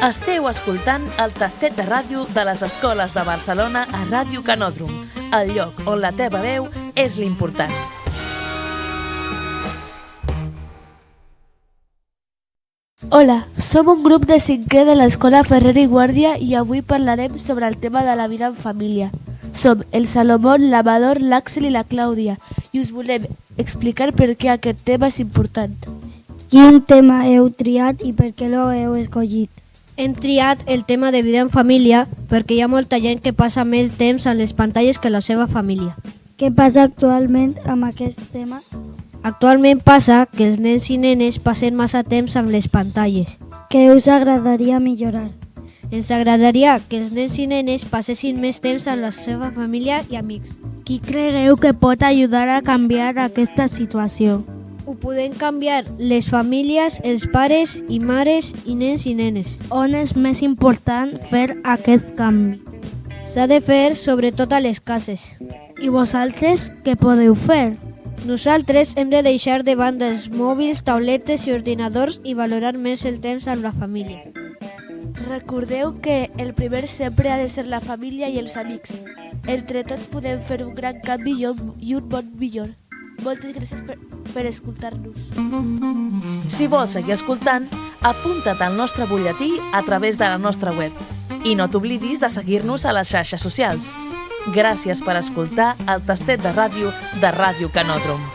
Esteu escoltant el tastet de ràdio de les escoles de Barcelona a Ràdio Canòdrom, el lloc on la teva veu és l'important. Hola, som un grup de 5è de l'Escola Ferrer i Guàrdia i avui parlarem sobre el tema de la vida en família. Som el Salomón, l'Amador, l'Àxel i la Clàudia i us volem explicar per què aquest tema és important. Quin tema heu triat i per què l'heu escollit? Hem triat el tema de vida en família perquè hi ha molta gent que passa més temps a les pantalles que la seva família. Què passa actualment amb aquest tema? Actualment passa que els nens i nenes passen massa temps amb les pantalles. Què us agradaria millorar? Ens agradaria que els nens i nenes passessin més temps amb la seva família i amics. Qui creieu que pot ajudar a canviar aquesta situació? Ho podem canviar les famílies, els pares i mares i nens i nenes. On és més important fer aquest canvi? S'ha de fer sobretot a les cases. I vosaltres què podeu fer? Nosaltres hem de deixar de banda els mòbils, tauletes i ordinadors i valorar més el temps amb la família. Recordeu que el primer sempre ha de ser la família i els amics. Entre tots podem fer un gran canvi i un món millor. Moltes gràcies per escoltar-nos. Si vols seguir escoltant, apunta't al nostre butlletí a través de la nostra web. I no t'oblidis de seguir-nos a les xarxes socials. Gràcies per escoltar el tastet de ràdio de Ràdio Canòdrom.